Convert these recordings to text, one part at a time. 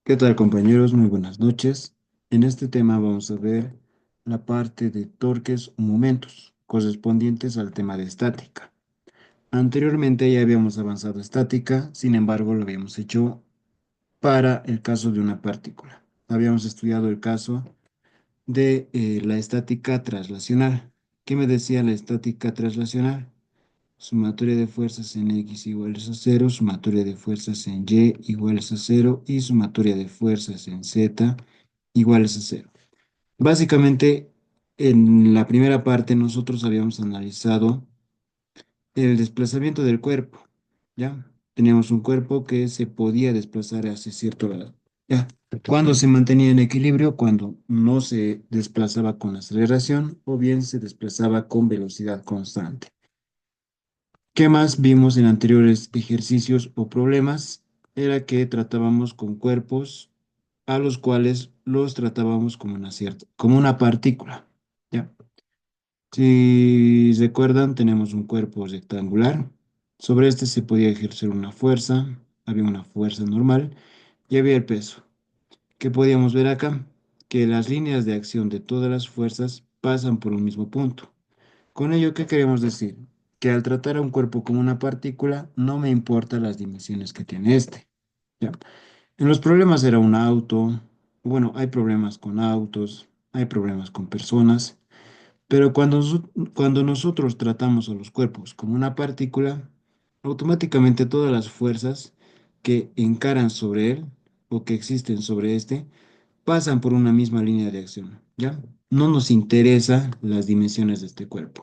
¿Qué tal, compañeros? Muy buenas noches. En este tema vamos a ver la parte de torques o momentos correspondientes al tema de estática. Anteriormente ya habíamos avanzado estática, sin embargo lo habíamos hecho para el caso de una partícula. Habíamos estudiado el caso de la estática traslacional. ¿Qué me decía la estática traslacional? Sumatoria de fuerzas en X iguales a cero, sumatoria de fuerzas en Y iguales a cero y sumatoria de fuerzas en Z iguales a cero. Básicamente, en la primera parte nosotros habíamos analizado el desplazamiento del cuerpo, ¿ya? Teníamos un cuerpo que se podía desplazar hacia cierto lado, ¿ya? Cuando se mantenía en equilibrio, cuando no se desplazaba con aceleración o bien se desplazaba con velocidad constante. ¿Qué más vimos en anteriores ejercicios o problemas? Era que tratábamos con cuerpos a los cuales los tratábamos como como una partícula. ¿Ya? Si recuerdan, tenemos un cuerpo rectangular. Sobre este se podía ejercer una fuerza, había una fuerza normal y había el peso. ¿Qué podíamos ver acá? Que las líneas de acción de todas las fuerzas pasan por un mismo punto. Con ello, ¿qué queremos decir? Que al tratar a un cuerpo como una partícula, no me importan las dimensiones que tiene este. ¿Ya? En los problemas era un auto, bueno, hay problemas con autos, hay problemas con personas, pero cuando nosotros tratamos a los cuerpos como una partícula, automáticamente todas las fuerzas que encaran sobre él o que existen sobre este pasan por una misma línea de acción, ¿ya? No nos interesan las dimensiones de este cuerpo.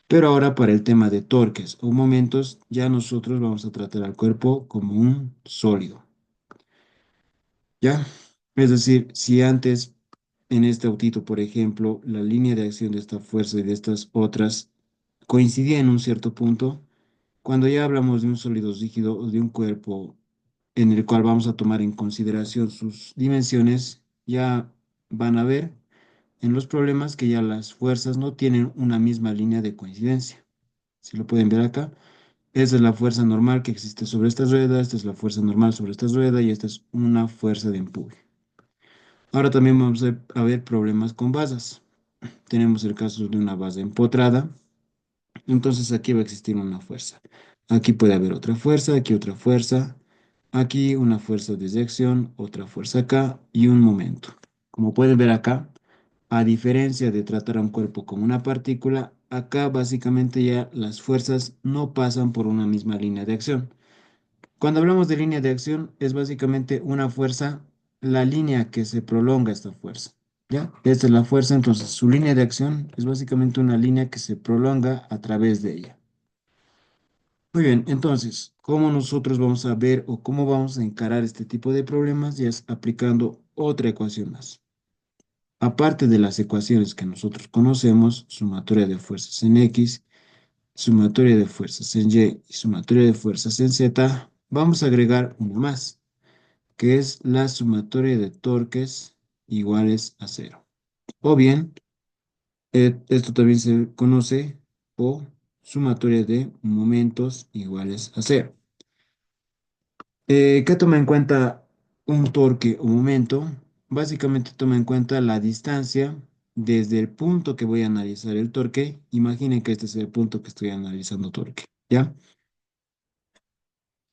Pero ahora para el tema de torques o momentos, ya nosotros vamos a tratar al cuerpo como un sólido, ¿ya? Es decir, si antes en este autito, por ejemplo, la línea de acción de esta fuerza y de estas otras coincidía en un cierto punto, cuando ya hablamos de un sólido rígido o de un cuerpo en el cual vamos a tomar en consideración sus dimensiones, ya van a ver en los problemas que ya las fuerzas no tienen una misma línea de coincidencia. Si lo pueden ver acá. Esta es la fuerza normal que existe sobre esta rueda, esta es la fuerza normal sobre esta rueda y esta es una fuerza de empuje. Ahora también vamos a ver problemas con basas. Tenemos el caso de una base empotrada, entonces aquí va a existir una fuerza. Aquí puede haber otra fuerza, aquí una fuerza de dirección, otra fuerza acá y un momento. Como pueden ver acá, a diferencia de tratar a un cuerpo como una partícula, acá básicamente ya las fuerzas no pasan por una misma línea de acción. Cuando hablamos de línea de acción, es básicamente una fuerza, la línea que se prolonga esta fuerza. ¿Ya? Esta es la fuerza, entonces su línea de acción es básicamente una línea que se prolonga a través de ella. Muy bien, entonces, ¿cómo nosotros vamos a ver o cómo vamos a encarar este tipo de problemas? Ya es aplicando otra ecuación más. Aparte de las ecuaciones que nosotros conocemos, sumatoria de fuerzas en X, sumatoria de fuerzas en Y y sumatoria de fuerzas en Z, vamos a agregar una más, que es la sumatoria de torques iguales a cero. O bien, esto también se conoce o sumatoria de momentos iguales a cero. ¿Qué toma en cuenta un torque o momento? Básicamente toma en cuenta la distancia desde el punto que voy a analizar el torque. Imaginen que este es el punto que estoy analizando torque, ¿ya?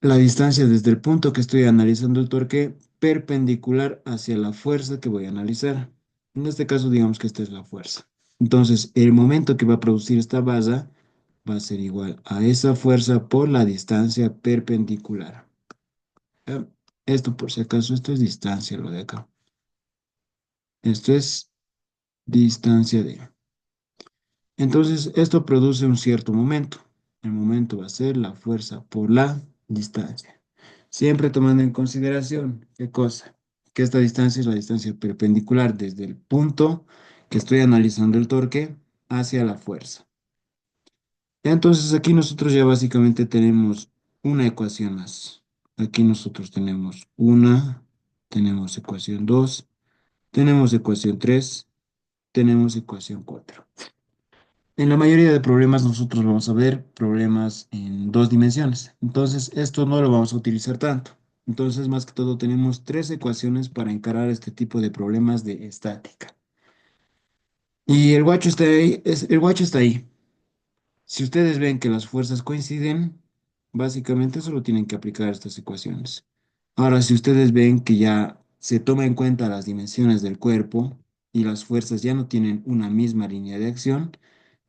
La distancia desde el punto que estoy analizando el torque perpendicular hacia la fuerza que voy a analizar. En este caso, digamos que esta es la fuerza. Entonces, el momento que va a producir esta base va a ser igual a esa fuerza por la distancia perpendicular. ¿Ya? Esto, por si acaso, esto es distancia, lo de acá. Esto es distancia de. Entonces, esto produce un cierto momento. El momento va a ser la fuerza por la distancia. Siempre tomando en consideración, ¿qué cosa? Que esta distancia es la distancia perpendicular desde el punto que estoy analizando el torque hacia la fuerza. Ya entonces aquí nosotros ya básicamente tenemos una ecuación más. Aquí nosotros tenemos una, tenemos ecuación 2, tenemos ecuación 3, tenemos ecuación 4. En la mayoría de problemas nosotros vamos a ver problemas en dos dimensiones. Entonces esto no lo vamos a utilizar tanto. Entonces, más que todo, tenemos tres ecuaciones para encarar este tipo de problemas de estática. Y el guacho está ahí, el guacho está ahí. Si ustedes ven que las fuerzas coinciden, básicamente solo tienen que aplicar estas ecuaciones. Ahora, si ustedes ven que ya se toma en cuenta las dimensiones del cuerpo y las fuerzas ya no tienen una misma línea de acción,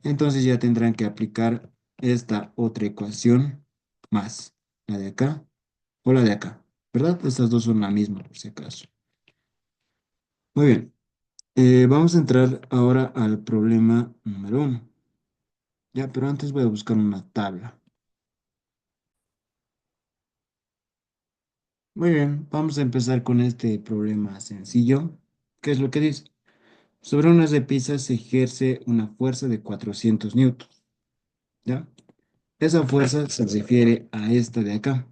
entonces ya tendrán que aplicar esta otra ecuación más, la de acá o la de acá, ¿verdad? Estas dos son la misma, por si acaso. Muy bien, vamos a entrar ahora al problema número uno. Ya, pero antes voy a buscar una tabla. Muy bien, vamos a empezar con este problema sencillo. ¿Qué es lo que dice? Sobre unas de pizza se ejerce una fuerza de 400 newtons, ¿ya? Esa fuerza se refiere a esta de acá.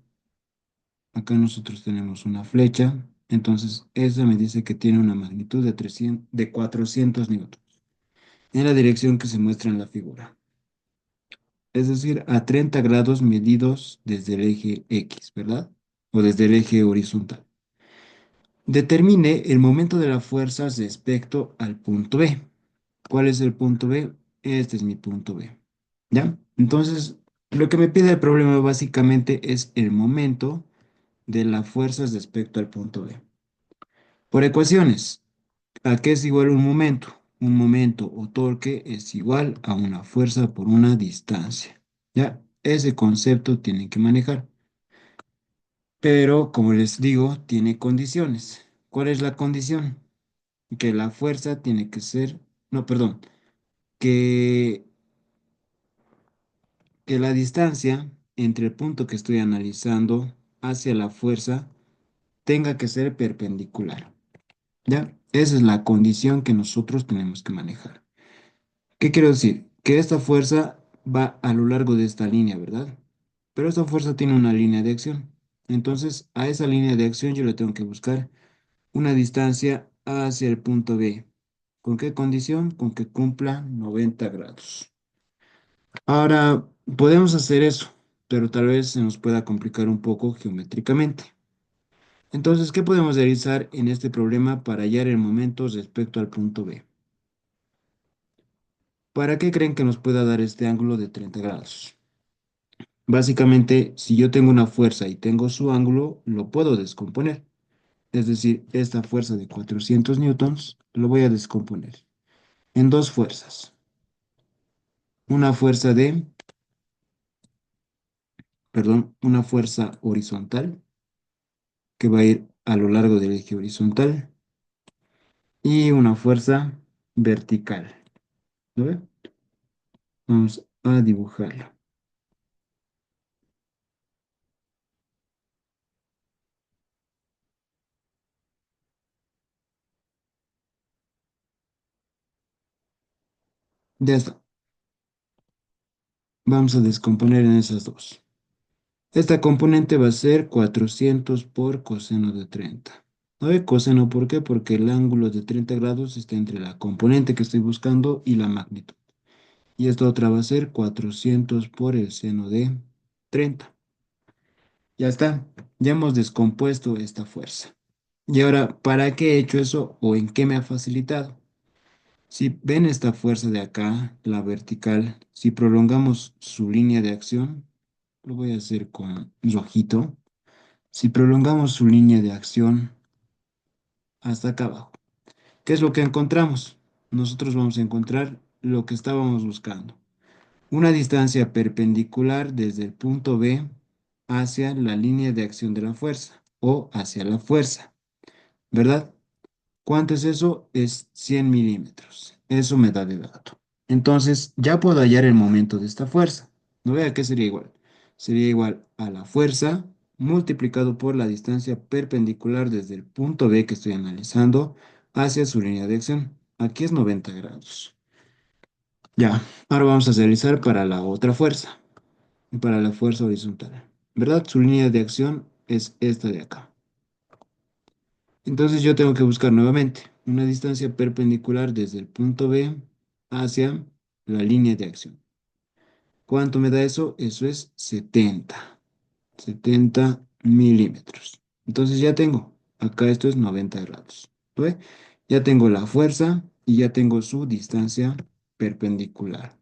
Acá nosotros tenemos una flecha, entonces esa me dice que tiene una magnitud de 400 newtons en la dirección que se muestra en la figura. Es decir, a 30 grados medidos desde el eje X, ¿verdad? O desde el eje horizontal. Determine el momento de la fuerza respecto al punto B. ¿Cuál es el punto B? Este es mi punto B. ¿Ya? Entonces, lo que me pide el problema básicamente es el momento de la fuerza respecto al punto B. Por ecuaciones, ¿a qué es igual un momento? Un momento o torque es igual a una fuerza por una distancia. ¿Ya? Ese concepto tienen que manejar. Pero, como les digo, tiene condiciones. ¿Cuál es la condición? Que la fuerza tiene que ser, no, perdón, que, que la distancia entre el punto que estoy analizando hacia la fuerza tenga que ser perpendicular. ¿Ya? Esa es la condición que nosotros tenemos que manejar. ¿Qué quiero decir? Que esta fuerza va a lo largo de esta línea, ¿verdad? Pero esta fuerza tiene una línea de acción. Entonces, a esa línea de acción yo le tengo que buscar una distancia hacia el punto B. ¿Con qué condición? Con que cumpla 90 grados. Ahora, podemos hacer eso, pero tal vez se nos pueda complicar un poco geométricamente. Entonces, ¿qué podemos realizar en este problema para hallar el momento respecto al punto B? ¿Para qué creen que nos pueda dar este ángulo de 30 grados? Básicamente, si yo tengo una fuerza y tengo su ángulo, lo puedo descomponer. Es decir, esta fuerza de 400 newtons lo voy a descomponer en dos fuerzas. Una fuerza de, perdón, una fuerza horizontal que va a ir a lo largo del eje horizontal y una fuerza vertical. ¿Lo ve? Vamos a dibujarlo. Ya está. Vamos a descomponer en esas dos. Esta componente va a ser 400 por coseno de 30. ¿No ve coseno por qué? Porque el ángulo de 30 grados está entre la componente que estoy buscando y la magnitud. Y esta otra va a ser 400 por el seno de 30. Ya está. Ya hemos descompuesto esta fuerza. Y ahora, ¿para qué he hecho eso o en qué me ha facilitado? Si ven esta fuerza de acá, la vertical, si prolongamos su línea de acción, lo voy a hacer con rojito. Si prolongamos su línea de acción hasta acá abajo, ¿qué es lo que encontramos? Nosotros vamos a encontrar lo que estábamos buscando. Una distancia perpendicular desde el punto B hacia la línea de acción de la fuerza o hacia la fuerza, ¿verdad? ¿Cuánto es eso? Es 100 milímetros. Eso me da de dato. Entonces, ya puedo hallar el momento de esta fuerza. ¿No vea qué sería igual? Sería igual a la fuerza multiplicado por la distancia perpendicular desde el punto B que estoy analizando hacia su línea de acción. Aquí es 90 grados. Ya, ahora vamos a realizar para la otra fuerza, para la fuerza horizontal. ¿Verdad? Su línea de acción es esta de acá. Entonces yo tengo que buscar nuevamente una distancia perpendicular desde el punto B hacia la línea de acción. ¿Cuánto me da eso? Eso es 70 milímetros. Entonces ya tengo, acá esto es 90 grados. ¿Ve? Ya tengo la fuerza y ya tengo su distancia perpendicular.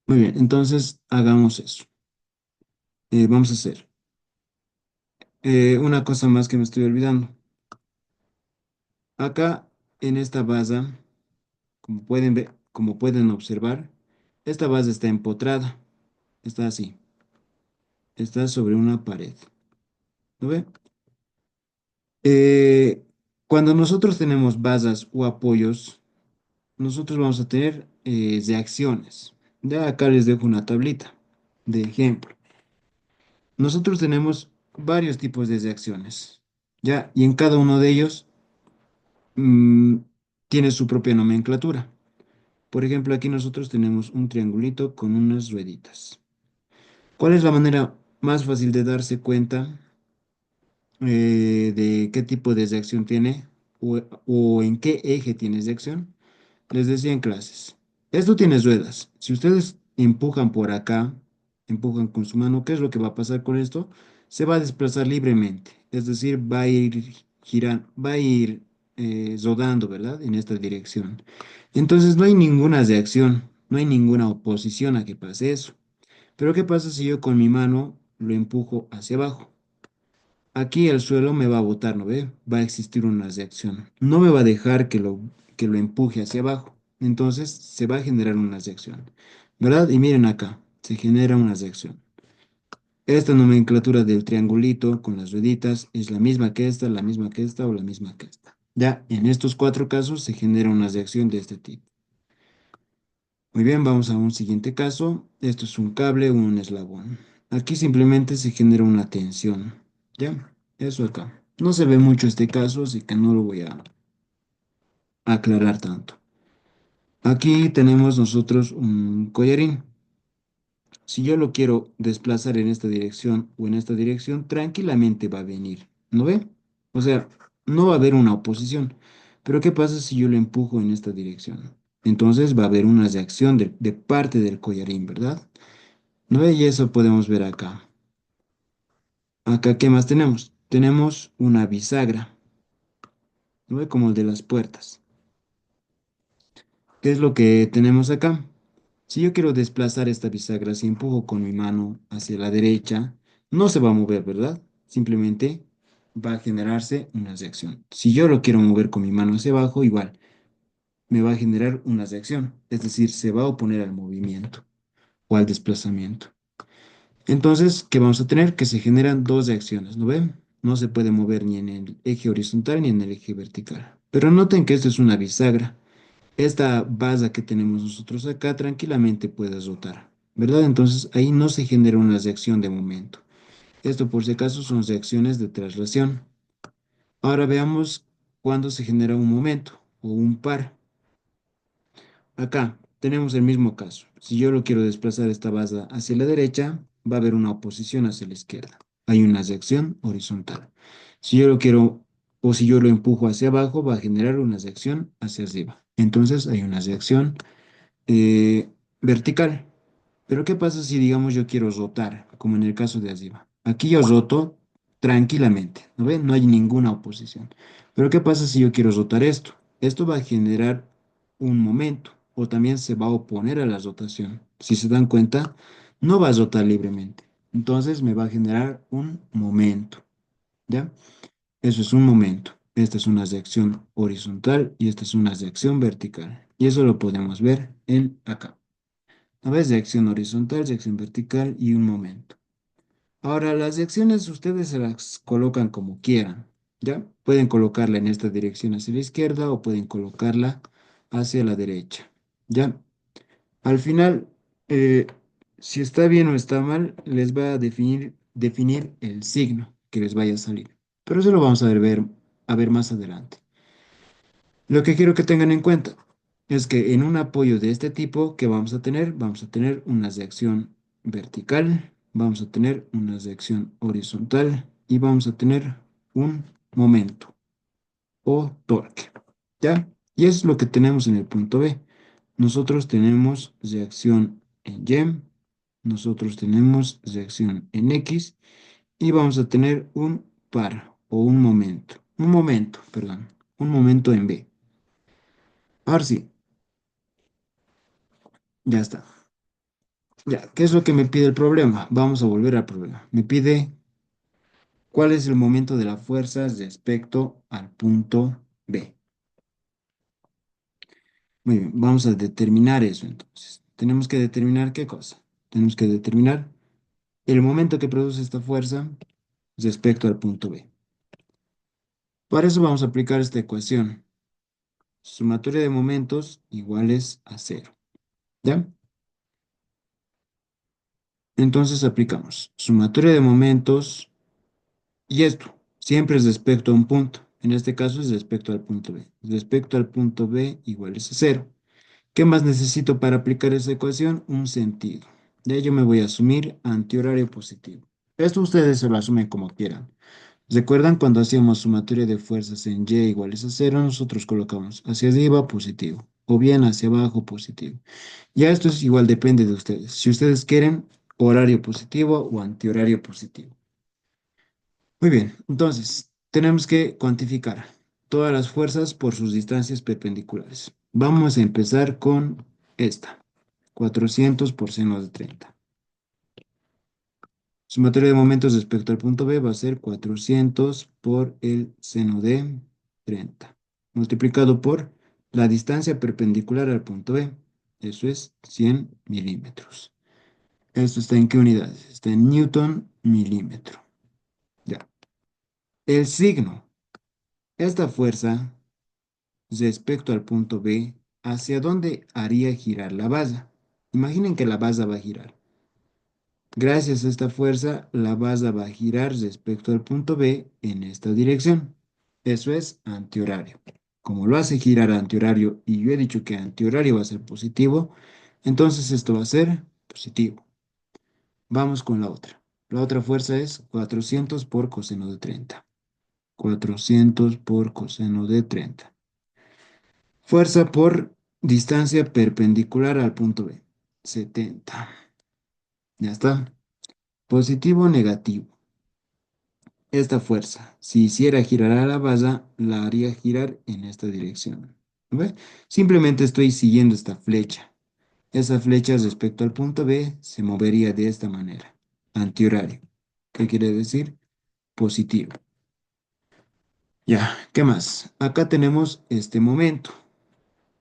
Muy bien, entonces hagamos eso. Vamos a hacer una cosa más que me estoy olvidando. Acá en esta base, como pueden ver, como pueden observar, esta base está empotrada, está así, está sobre una pared. ¿Lo ve? Eh, Cuando nosotros tenemos basas o apoyos, nosotros vamos a tener reacciones. Ya acá les dejo una tablita de ejemplo. Nosotros tenemos varios tipos de reacciones, ¿ya? Y en cada uno de ellos mm, tiene su propia nomenclatura. Por ejemplo, aquí nosotros tenemos un triangulito con unas rueditas. ¿Cuál es la manera más fácil de darse cuenta de qué tipo de reacción tiene o en qué eje tiene reacción? Les decía en clases, esto tiene ruedas. Si ustedes empujan por acá, empujan con su mano, ¿qué es lo que va a pasar con esto? Se va a desplazar libremente, es decir, va a ir girando, va a ir rodando, ¿verdad? En esta dirección. Entonces no hay ninguna reacción, no hay ninguna oposición a que pase eso. Pero ¿qué pasa si yo con mi mano lo empujo hacia abajo? Aquí el suelo me va a botar, ¿no ve? Va a existir una reacción. No me va a dejar que lo empuje hacia abajo. Entonces se va a generar una reacción, ¿verdad? Y miren acá, se genera una reacción. Esta nomenclatura del triangulito con las rueditas es la misma que esta, la misma que esta o la misma que esta. Ya, en estos cuatro casos se genera una reacción de este tipo. Muy bien, vamos a un siguiente caso. Esto es un cable o un eslabón. Aquí simplemente se genera una tensión. ¿Ya? Eso acá. No se ve mucho este caso, así que no lo voy a aclarar tanto. Aquí tenemos nosotros un collarín. Si yo lo quiero desplazar en esta dirección o en esta dirección, tranquilamente va a venir. ¿No ve? O sea, no va a haber una oposición. Pero ¿qué pasa si yo lo empujo en esta dirección? Entonces va a haber una reacción de parte del collarín, ¿verdad? ¿No ve? Y eso podemos ver acá. Acá, ¿qué más tenemos? Tenemos una bisagra, ¿no ve? Como el de las puertas. ¿Qué es lo que tenemos acá? Si yo quiero desplazar esta bisagra, si empujo con mi mano hacia la derecha, no se va a mover, ¿verdad? Simplemente va a generarse una reacción. Si yo lo quiero mover con mi mano hacia abajo, igual, me va a generar una reacción. Es decir, se va a oponer al movimiento o al desplazamiento. Entonces, ¿qué vamos a tener? Que se generan dos reacciones, ¿no ven? No se puede mover ni en el eje horizontal ni en el eje vertical. Pero noten que esto es una bisagra. Esta base que tenemos nosotros acá tranquilamente puede rotar, ¿verdad? Entonces ahí no se genera una reacción de momento. Esto por si acaso son reacciones de traslación. Ahora veamos cuándo se genera un momento o un par. Acá tenemos el mismo caso. Si yo lo quiero desplazar esta base hacia la derecha, va a haber una oposición hacia la izquierda. Hay una reacción horizontal. Si yo lo quiero o si yo lo empujo hacia abajo, va a generar una reacción hacia arriba. Entonces hay una reacción eh, vertical. Pero ¿qué pasa si, digamos, yo quiero rotar, como en el caso de arriba? Aquí yo roto tranquilamente, ¿no ven? No hay ninguna oposición. Pero ¿qué pasa si yo quiero rotar esto? Esto va a generar un momento o también se va a oponer a la rotación. Si se dan cuenta, no va a rotar libremente. Entonces me va a generar un momento, ¿ya? Eso es un momento. Esta es una reacción horizontal y esta es una reacción vertical. Y eso lo podemos ver en acá. A veces reacción horizontal, reacción vertical y un momento. Ahora, las secciones ustedes se las colocan como quieran, ¿ya? Pueden colocarla en esta dirección hacia la izquierda o pueden colocarla hacia la derecha, ¿ya? Al final, eh, si está bien o está mal, les va a definir el signo que les vaya a salir. Pero eso lo vamos a ver más adelante. Lo que quiero que tengan en cuenta es que en un apoyo de este tipo, ¿que vamos a tener? Vamos a tener una reacción vertical, vamos a tener una reacción horizontal y vamos a tener un momento o torque. ¿Ya? Y eso es lo que tenemos en el punto B. Nosotros tenemos reacción en Y, nosotros tenemos reacción en X y vamos a tener un par o un momento, perdón, un momento en B. Ahora sí, ya está. Ya, ¿qué es lo que me pide el problema? Vamos a volver al problema. Me pide cuál es el momento de la fuerza respecto al punto B. Muy bien, vamos a determinar eso entonces. Tenemos que determinar qué cosa. Tenemos que determinar el momento que produce esta fuerza respecto al punto B. Para eso vamos a aplicar esta ecuación. Sumatoria de momentos iguales a cero. ¿Ya? Entonces aplicamos sumatoria de momentos y esto siempre es respecto a un punto. En este caso es respecto al punto B. Respecto al punto B iguales a cero. ¿Qué más necesito para aplicar esa ecuación? Un sentido. De ello me voy a asumir antihorario positivo. Esto ustedes se lo asumen como quieran. ¿Recuerdan cuando hacíamos sumatoria de fuerzas en Y iguales a cero? Nosotros colocamos hacia arriba positivo o bien hacia abajo positivo. Ya esto es igual, depende de ustedes. Si ustedes quieren horario positivo o antihorario positivo. Muy bien, entonces tenemos que cuantificar todas las fuerzas por sus distancias perpendiculares. Vamos a empezar con esta, 400 por seno de 30. Sumatoria de momentos respecto al punto B va a ser 400 por el seno de 30, multiplicado por la distancia perpendicular al punto B. Eso es 100 milímetros. ¿Esto está en qué unidades? Está en Newton milímetro. Ya. El signo. Esta fuerza respecto al punto B, ¿hacia dónde haría girar la basa? Imaginen que la basa va a girar. Gracias a esta fuerza, la basa va a girar respecto al punto B en esta dirección. Eso es antihorario. Como lo hace girar antihorario y yo he dicho que antihorario va a ser positivo, entonces esto va a ser positivo. Vamos con la otra. La otra fuerza es 400 por coseno de 30. 400 por coseno de 30. Fuerza por distancia perpendicular al punto B. 70. Ya está. Positivo o negativo. Esta fuerza, si hiciera girar a la basa, la haría girar en esta dirección. ¿Ve? Simplemente estoy siguiendo esta flecha. Esa flecha respecto al punto B se movería de esta manera. Antihorario. ¿Qué quiere decir? Positivo. Ya, ¿qué más? Acá tenemos este momento.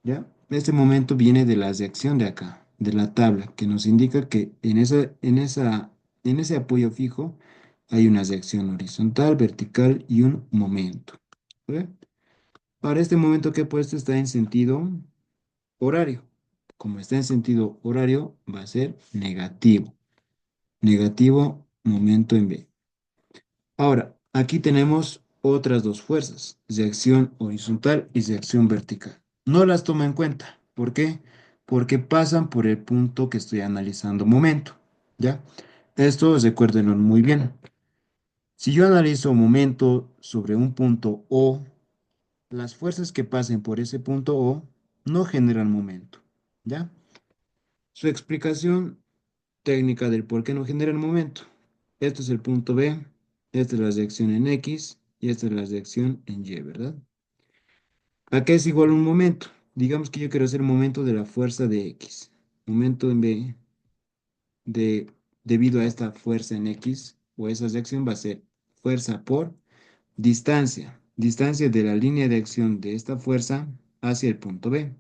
¿Ya? Este momento viene de la reacción de acá, de la tabla, que nos indica que en ese apoyo fijo hay una reacción horizontal, vertical y un momento. ¿Ve? Ahora, este momento que he puesto está en sentido horario. Como está en sentido horario, va a ser negativo. Negativo, momento en B. Ahora, aquí tenemos otras dos fuerzas, reacción horizontal y reacción vertical. No las toma en cuenta. ¿Por qué? Porque pasan por el punto que estoy analizando momento. ¿Ya? Esto recuérdenlo muy bien. Si yo analizo momento sobre un punto O, las fuerzas que pasen por ese punto O no generan momento. ¿Ya? Su explicación técnica del por qué no generan momento. Este es el punto B, esta es la reacción en X y esta es la reacción en Y, ¿verdad? Acá es igual un momento. Digamos que yo quiero hacer un momento de la fuerza de X. Momento en B debido a esta fuerza en X o esa reacción va a ser fuerza por distancia. Distancia de la línea de acción de esta fuerza hacia el punto B.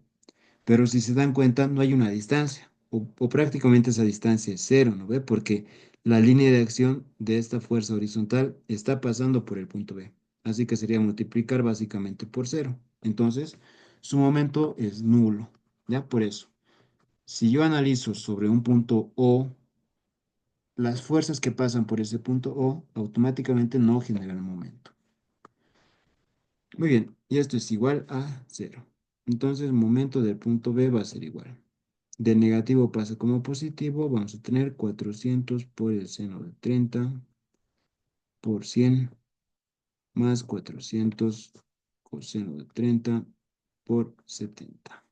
Pero si se dan cuenta, no hay una distancia, o prácticamente esa distancia es cero, ¿no ve? Porque la línea de acción de esta fuerza horizontal está pasando por el punto B. Así que sería multiplicar básicamente por cero. Entonces, su momento es nulo, ¿ya? Por eso, si yo analizo sobre un punto O, las fuerzas que pasan por ese punto O automáticamente no generan momento. Muy bien, y esto es igual a cero. Entonces, momento del punto B va a ser igual. De negativo pasa como positivo, vamos a tener 400 por el seno de 30 por 100 más 400 coseno de 30 por 70.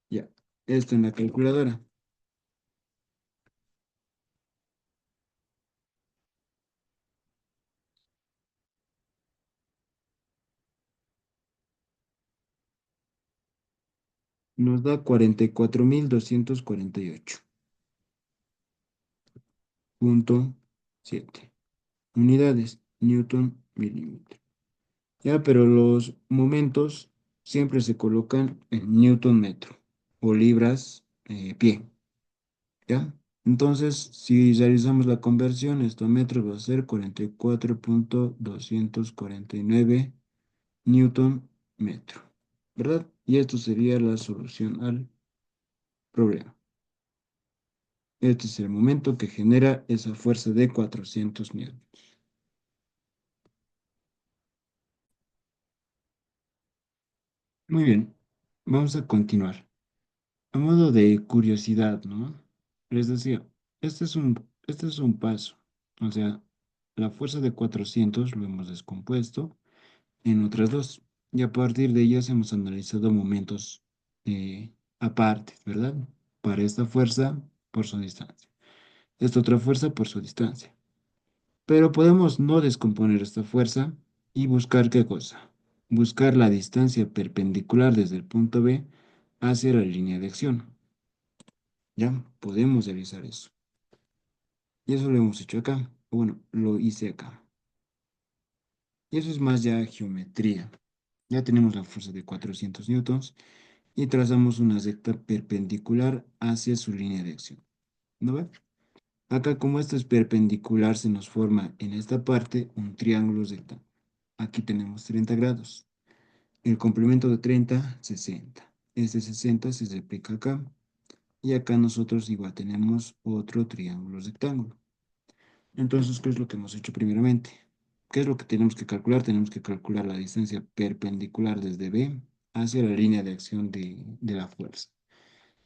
Ya, esto en la calculadora. nos da 44.248.7 unidades, Newton milímetro. Ya, pero los momentos siempre se colocan en Newton metro o libras pie. ¿Ya? Entonces, si realizamos la conversión, esto a metros va a ser 44.249 Newton metro, ¿verdad? Y esto sería la solución al problema. Este es el momento que genera esa fuerza de 400 newtons. Muy bien, vamos a continuar. A modo de curiosidad, ¿no? Les decía, este es un paso. O sea, la fuerza de 400 lo hemos descompuesto en otras dos. Y a partir de ellas hemos analizado momentos aparte, ¿verdad? Para esta fuerza por su distancia. Esta otra fuerza por su distancia. Pero podemos no descomponer esta fuerza y buscar qué cosa. Buscar la distancia perpendicular desde el punto B hacia la línea de acción. Ya podemos realizar eso. Y eso lo hemos hecho acá. O bueno, lo hice acá. Y eso es más ya geometría. Ya tenemos la fuerza de 400 newtons y trazamos una recta perpendicular hacia su línea de acción. ¿No ve? Acá como esto es perpendicular se nos forma en esta parte un triángulo rectángulo. Aquí tenemos 30 grados. El complemento de 30, 60. Este 60 se replica acá. Y acá nosotros igual tenemos otro triángulo rectángulo. Entonces, ¿qué es lo que hemos hecho primeramente? ¿Qué es lo que tenemos que calcular? Tenemos que calcular la distancia perpendicular desde B hacia la línea de acción de la fuerza.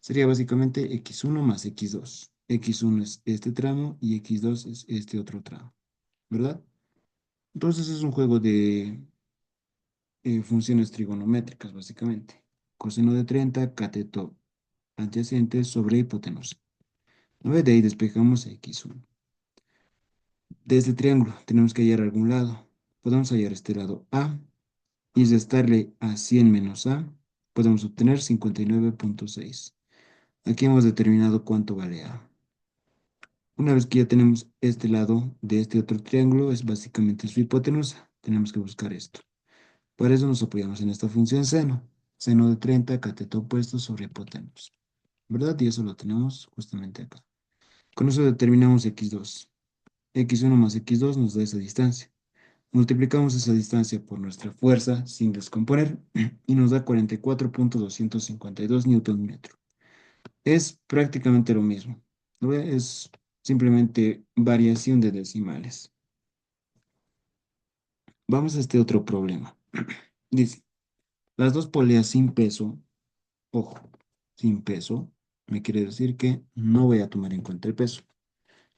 Sería básicamente x1 más x2. X1 es este tramo y x2 es este otro tramo, ¿verdad? Entonces es un juego de funciones trigonométricas, básicamente. Coseno de 30, cateto adyacente sobre hipotenusa. ¿No ve? De ahí despejamos x1. De este triángulo tenemos que hallar algún lado. Podemos hallar este lado A y restarle a 100 menos A. Podemos obtener 59.6. Aquí hemos determinado cuánto vale A. Una vez que ya tenemos este lado de este otro triángulo, es básicamente su hipotenusa. Tenemos que buscar esto. Por eso nos apoyamos en esta función seno. Seno de 30, cateto opuesto sobre hipotenusa. ¿Verdad? Y eso lo tenemos justamente acá. Con eso determinamos x2. X1 más x2 nos da esa distancia. Multiplicamos esa distancia por nuestra fuerza sin descomponer y nos da 44.252 newton metro. Es prácticamente lo mismo, ¿no ve? Es simplemente variación de decimales. Vamos a este otro problema. Dice, las dos poleas sin peso, ojo, sin peso, me quiere decir que no voy a tomar en cuenta el peso.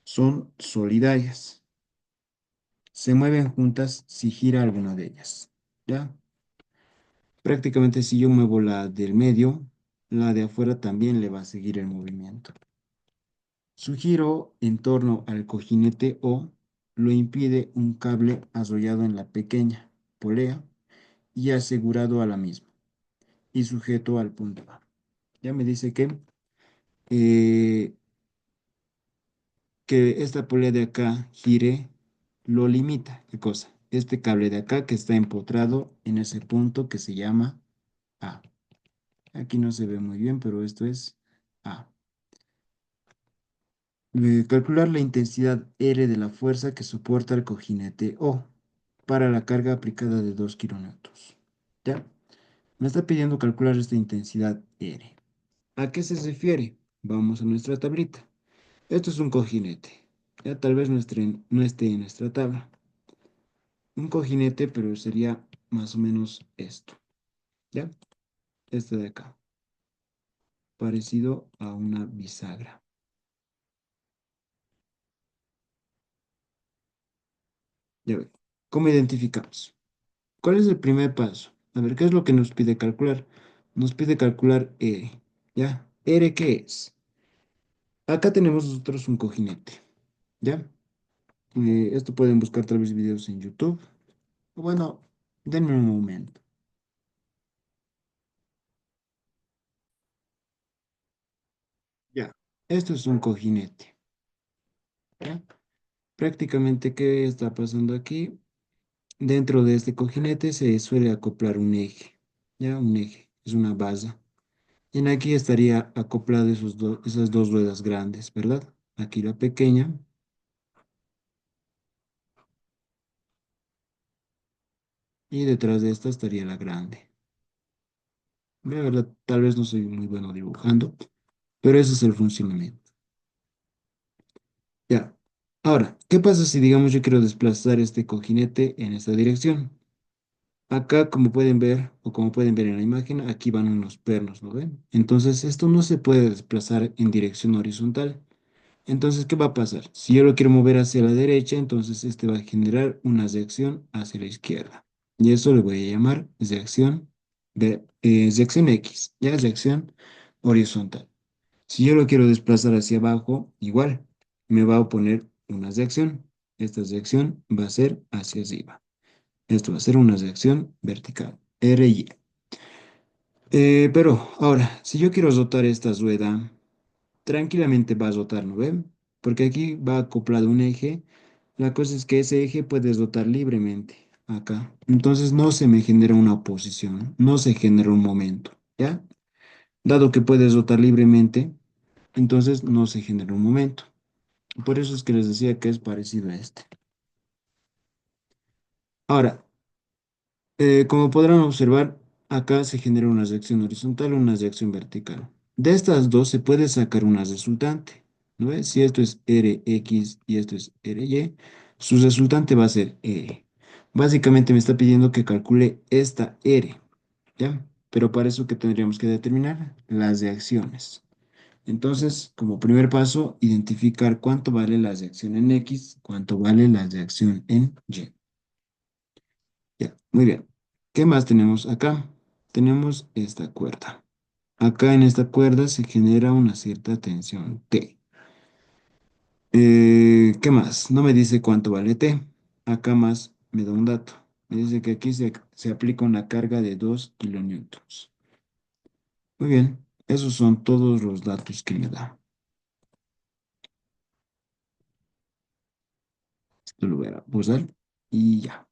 Son solidarias. Se mueven juntas si gira alguna de ellas. ¿Ya? Prácticamente si yo muevo la del medio, la de afuera también le va a seguir el movimiento. Su giro en torno al cojinete O lo impide un cable arrollado en la pequeña polea y asegurado a la misma y sujeto al punto A. Ya me dice eh, que esta polea de acá gire, lo limita. ¿Qué cosa? Este cable de acá que está empotrado en ese punto que se llama A. Aquí no se ve muy bien, pero esto es A. Calcular la intensidad R de la fuerza que soporta el cojinete O para la carga aplicada de 2 kilonewtons. ¿Ya? Me está pidiendo calcular esta intensidad R. ¿A qué se refiere? Vamos a nuestra tablita. Esto es un cojinete. Ya tal vez no esté en nuestra tabla. Un cojinete, pero sería más o menos esto. ¿Ya? Este de acá. Parecido a una bisagra. Ya ve. ¿Cómo identificamos? ¿Cuál es el primer paso? A ver, ¿qué es lo que nos pide calcular? Nos pide calcular R. ¿Ya? ¿R qué es? Acá tenemos nosotros un cojinete. ¿Ya? Esto pueden buscar tal vez videos en YouTube. Bueno, denme un momento. Esto es un cojinete, ¿ya? Prácticamente, ¿qué está pasando aquí? Dentro de este cojinete se suele acoplar un eje, ¿ya? Un eje, es una base. Y en aquí estaría acoplado esas dos ruedas grandes, ¿verdad? Aquí la pequeña y detrás de esta estaría la grande. La verdad, tal vez no soy muy bueno dibujando, pero ese es el funcionamiento. Ya. Ahora, ¿qué pasa si, digamos, yo quiero desplazar este cojinete en esta dirección? Acá, como pueden ver, o como pueden ver en la imagen, aquí van unos pernos, ¿no ven? Entonces, esto no se puede desplazar en dirección horizontal. Entonces, ¿qué va a pasar? Si yo lo quiero mover hacia la derecha, entonces este va a generar una sección hacia la izquierda. Y eso le voy a llamar sección X, ya sección horizontal. Si yo lo quiero desplazar hacia abajo, igual, me va a oponer una sección. Esta sección va a ser hacia arriba. Esto va a ser una sección vertical, RY. Pero ahora, si yo quiero rotar esta rueda, tranquilamente va a rotar, ¿no ven? Porque aquí va acoplado un eje. La cosa es que ese eje puede rotar libremente acá. Entonces no se me genera una oposición, no se genera un momento, ¿ya? Dado que puede rotar libremente, entonces no se genera un momento. Por eso es que les decía que es parecido a este. Ahora, como podrán observar, acá se genera una reacción horizontal y una reacción vertical. De estas dos se puede sacar una resultante, ¿no ves? Si esto es Rx y esto es Ry, su resultante va a ser R. Básicamente me está pidiendo que calcule esta R, ¿ya? Pero para eso que tendríamos que determinar las reacciones. Entonces, como primer paso, identificar cuánto vale la reacción en X, cuánto vale la reacción en Y. Ya, muy bien. ¿Qué más tenemos acá? Tenemos esta cuerda. Acá en esta cuerda se genera una cierta tensión T. ¿Qué más? No me dice cuánto vale T. Acá más me da un dato. Me dice que aquí se aplica una carga de 2 kilonewtons. Muy bien, esos son todos los datos que me da. Esto lo voy a pulsar y ya.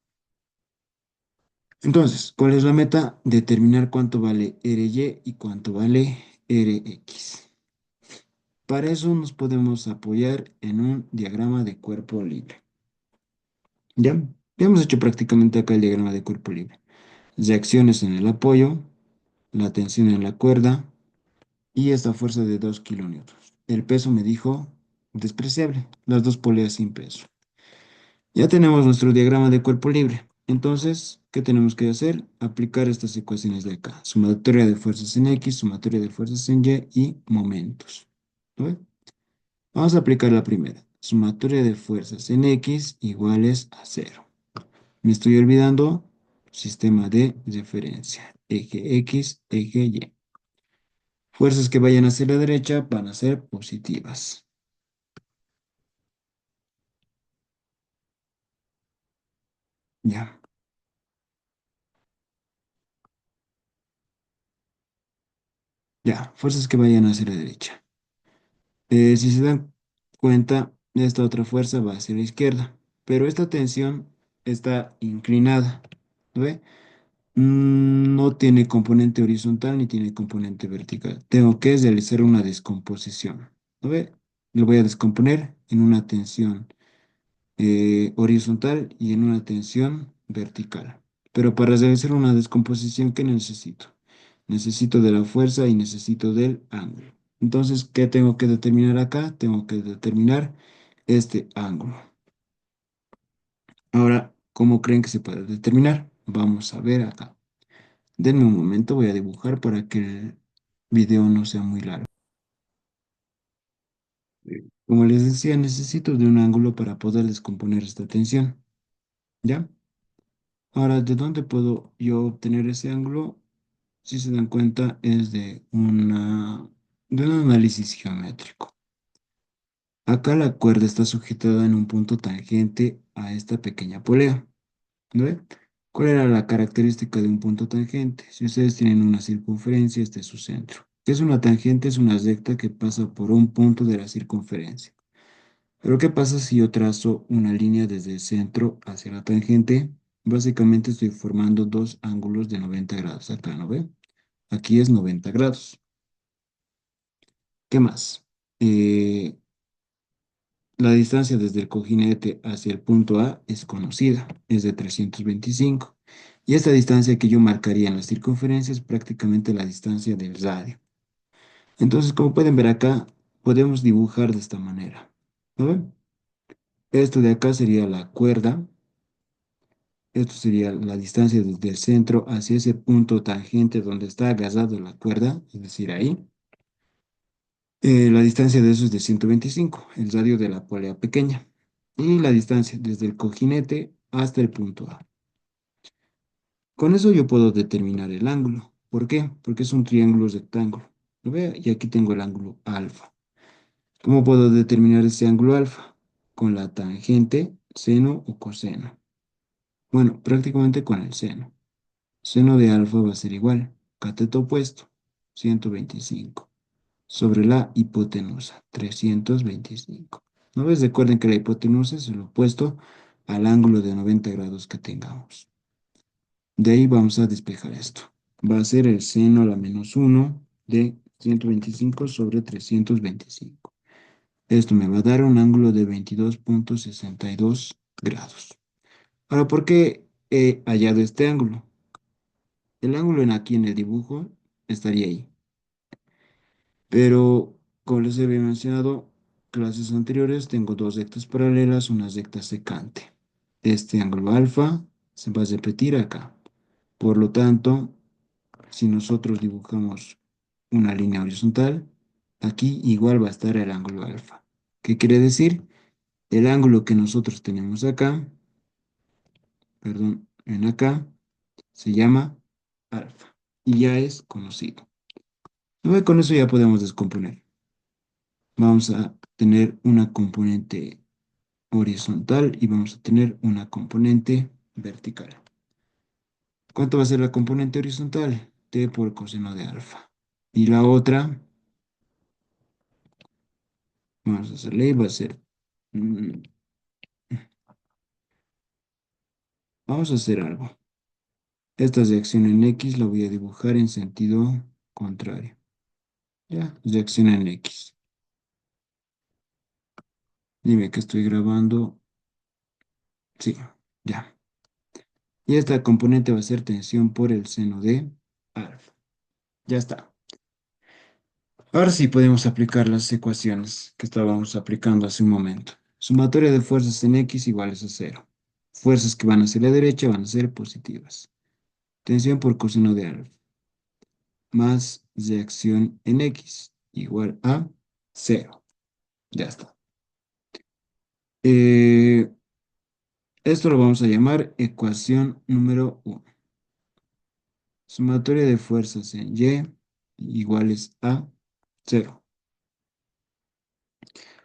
Entonces, ¿cuál es la meta? Determinar cuánto vale RY y cuánto vale RX. Para eso nos podemos apoyar en un diagrama de cuerpo libre. ¿Ya? Ya hemos hecho prácticamente acá el diagrama de cuerpo libre. Reacciones en el apoyo, la tensión en la cuerda y esta fuerza de 2 kilonewtons. El peso me dijo despreciable, las dos poleas sin peso. Ya tenemos nuestro diagrama de cuerpo libre. Entonces, ¿qué tenemos que hacer? Aplicar estas ecuaciones de acá. Sumatoria de fuerzas en X, sumatoria de fuerzas en Y momentos. ¿No? Vamos a aplicar la primera. Sumatoria de fuerzas en X iguales a cero. Me estoy olvidando sistema de referencia. Eje X, eje Y. Fuerzas que vayan hacia la derecha van a ser positivas. Ya, ya. Fuerzas que vayan hacia la derecha. Si se dan cuenta, esta otra fuerza va hacia la izquierda. Pero esta tensión está inclinada. ¿Lo ve? No tiene componente horizontal ni tiene componente vertical. Tengo que realizar una descomposición. ¿Lo ve? Lo voy a descomponer en una tensión horizontal y en una tensión vertical. Pero para realizar una descomposición, ¿qué necesito? Necesito de la fuerza y necesito del ángulo. Entonces, ¿qué tengo que determinar acá? Tengo que determinar este ángulo. Ahora, ¿cómo creen que se puede determinar? Vamos a ver acá. Denme un momento, voy a dibujar para que el video no sea muy largo. Como les decía, necesito de un ángulo para poder descomponer esta tensión. ¿Ya? Ahora, ¿de dónde puedo yo obtener ese ángulo? Si se dan cuenta, es de un análisis geométrico. Acá la cuerda está sujetada en un punto tangente a esta pequeña polea. ¿No ve? ¿Cuál era la característica de un punto tangente? Si ustedes tienen una circunferencia, este es su centro. ¿Qué es una tangente? Es una recta que pasa por un punto de la circunferencia. Pero ¿qué pasa si yo trazo una línea desde el centro hacia la tangente? Básicamente estoy formando dos ángulos de 90 grados acá, ¿no ve? Aquí es 90 grados. ¿Qué más? Eh, la distancia desde el cojinete hacia el punto A es conocida, es de 325. Y esta distancia que yo marcaría en la circunferencia es prácticamente la distancia del radio. Entonces, como pueden ver acá, podemos dibujar de esta manera. ¿No ven? Esto de acá sería la cuerda. Esto sería la distancia desde el centro hacia ese punto tangente donde está agarrado la cuerda, es decir, ahí. La distancia de eso es de 125, el radio de la polea pequeña. Y la distancia desde el cojinete hasta el punto A. Con eso yo puedo determinar el ángulo. ¿Por qué? Porque es un triángulo rectángulo. ¿Lo ve? Y aquí tengo el ángulo alfa. ¿Cómo puedo determinar ese ángulo alfa? Con la tangente, seno o coseno. Bueno, prácticamente con el seno. Seno de alfa va a ser igual, cateto opuesto, 125, sobre la hipotenusa, 325. ¿No ves? Recuerden que la hipotenusa es el opuesto al ángulo de 90 grados que tengamos. De ahí vamos a despejar esto. Va a ser el seno a la menos uno de 125 sobre 325. Esto me va a dar un ángulo de 22,62 grados. Ahora, ¿por qué he hallado este ángulo? El ángulo aquí en el dibujo estaría ahí. Pero, como les había mencionado, clases anteriores, tengo dos rectas paralelas, una recta secante. Este ángulo alfa se va a repetir acá. Por lo tanto, si nosotros dibujamos una línea horizontal, aquí igual va a estar el ángulo alfa. ¿Qué quiere decir? El ángulo que nosotros tenemos acá, perdón, en acá, se llama alfa y ya es conocido. Luego con eso ya podemos descomponer. Vamos a tener una componente horizontal y vamos a tener una componente vertical. ¿Cuánto va a ser la componente horizontal? T por coseno de alfa. Y la otra, vamos a hacerle, va a ser, mm, vamos a hacer algo. Esta reacción en X la voy a dibujar en sentido contrario. Ya, reacción en X. Dime que estoy grabando. Sí, ya. Y esta componente va a ser tensión por el seno de alfa. Ya está. Ahora sí podemos aplicar las ecuaciones que estábamos aplicando hace un momento. Sumatoria de fuerzas en X iguales a cero. Fuerzas que van hacia la derecha van a ser positivas. Tensión por coseno de alfa más reacción en X igual a cero. Ya está. Eh, Esto lo vamos a llamar ecuación número uno. Sumatoria de fuerzas en Y iguales a cero.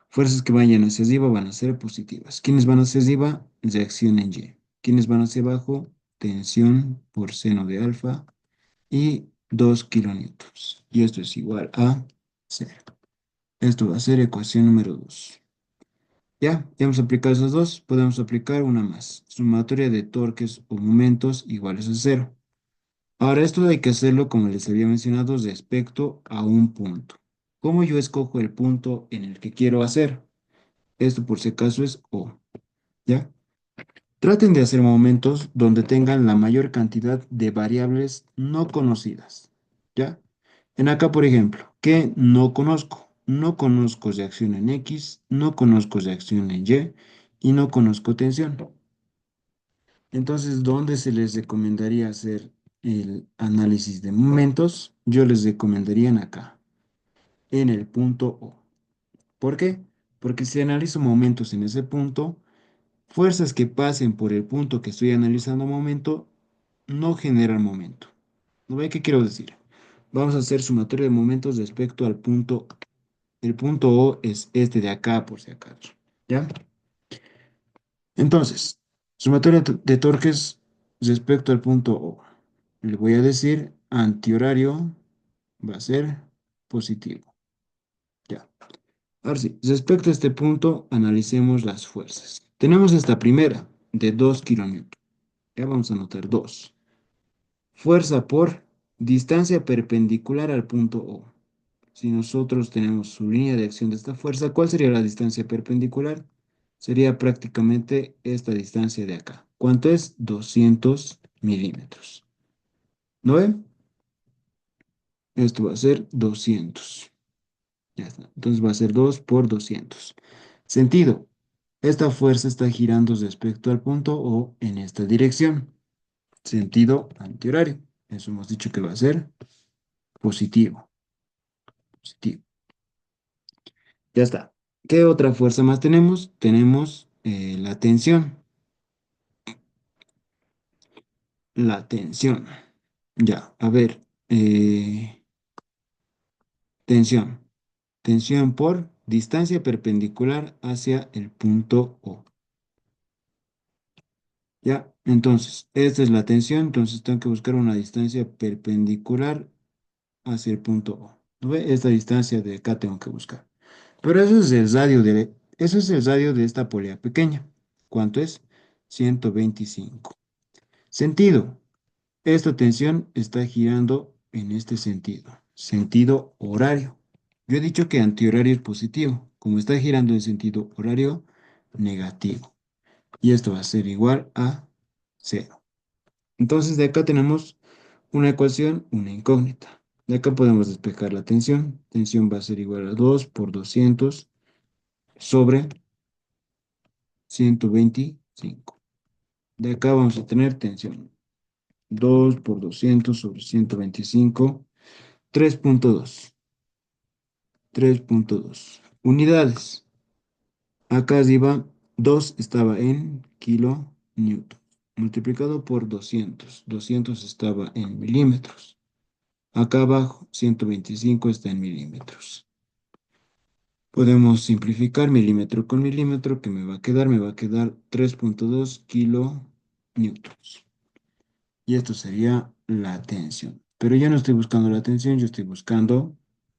Fuerzas que vayan hacia arriba van a ser positivas. ¿Quiénes van hacia arriba? Reacción en Y. ¿Quiénes van hacia abajo? Tensión por seno de alfa y 2 kilonewtons. Y esto es igual a cero. Esto va a ser ecuación número 2. Ya hemos aplicado esas dos. Podemos aplicar una más. Sumatoria de torques o momentos iguales a cero. Ahora esto hay que hacerlo como les había mencionado respecto a un punto. ¿Cómo yo escojo el punto en el que quiero hacer? Esto por si acaso es O, ¿ya? Traten de hacer momentos donde tengan la mayor cantidad de variables no conocidas, ¿ya? En acá, por ejemplo, ¿qué no conozco? No conozco reacción en X, no conozco reacción en Y y no conozco tensión. Entonces, ¿dónde se les recomendaría hacer el análisis de momentos? Yo les recomendaría en acá, en el punto O. ¿Por qué? Porque si analizo momentos en ese punto, fuerzas que pasen por el punto que estoy analizando momento no generan momento. ¿No ve qué quiero decir? Vamos a hacer sumatoria de momentos respecto al punto. El punto O es este de acá, por si acaso. ¿Ya? Entonces, sumatoria de torques respecto al punto O. Le voy a decir antihorario va a ser positivo. Ya. Ahora sí, respecto a este punto, analicemos las fuerzas. Tenemos esta primera de 2 kilonewtons. Ya vamos a anotar 2. Fuerza por distancia perpendicular al punto O. Si nosotros tenemos su línea de acción de esta fuerza, ¿cuál sería la distancia perpendicular? Sería prácticamente esta distancia de acá. ¿Cuánto es? 200 milímetros. ¿No ven? Esto va a ser 200. Ya está. Entonces va a ser 2 por 200. Sentido. Esta fuerza está girando respecto al punto O en esta dirección. Sentido antihorario. Eso hemos dicho que va a ser positivo. Positivo. Ya está. ¿Qué otra fuerza más tenemos? Tenemos la tensión. La tensión. Ya, a ver. Tensión. Tensión por distancia perpendicular hacia el punto O. Ya, entonces, esta es la tensión. Entonces tengo que buscar una distancia perpendicular hacia el punto O. ¿No ve? Esta distancia de acá tengo que buscar. Pero eso es el radio de esta polea pequeña. ¿Cuánto es? 125. Sentido. Esta tensión está girando en este sentido. Sentido horario. Yo he dicho que antihorario es positivo. Como está girando en sentido horario, negativo. Y esto va a ser igual a cero. Entonces de acá tenemos una ecuación, una incógnita. De acá podemos despejar la tensión. Tensión va a ser igual a 2 por 200 sobre 125. De acá vamos a tener tensión. 2 por 200 sobre 125. 3.2. 3.2. Unidades. Acá arriba 2 estaba en kilonewton. Multiplicado por 200. 200 estaba en milímetros. Acá abajo 125 está en milímetros. Podemos simplificar milímetro con milímetro, que me va a quedar, 3.2 kilonewtons. Y esto sería la tensión. Pero yo no estoy buscando la tensión, yo estoy buscando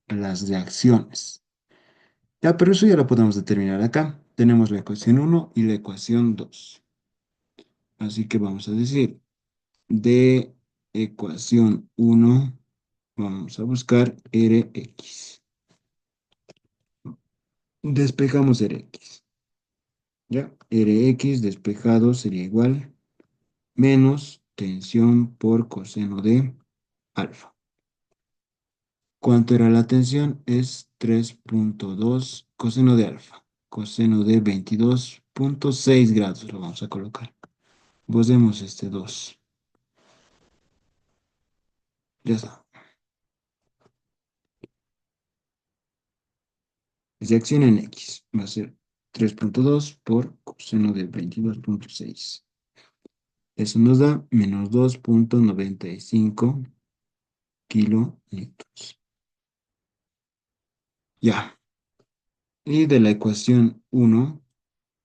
las reacciones. Ya, pero eso ya lo podemos determinar acá. Tenemos la ecuación 1 y la ecuación 2. Así que vamos a decir, de ecuación 1 vamos a buscar Rx. Despejamos Rx. ¿Ya? Rx despejado sería igual menos tensión por coseno de alfa. ¿Cuánto era la tensión? Es 3.2 coseno de alfa. Coseno de 22.6 grados lo vamos a colocar. Usemos este 2. Ya está. Reacción en X va a ser 3.2 por coseno de 22.6. Eso nos da menos 2.95 kilonewtons. Ya. Y de la ecuación 1,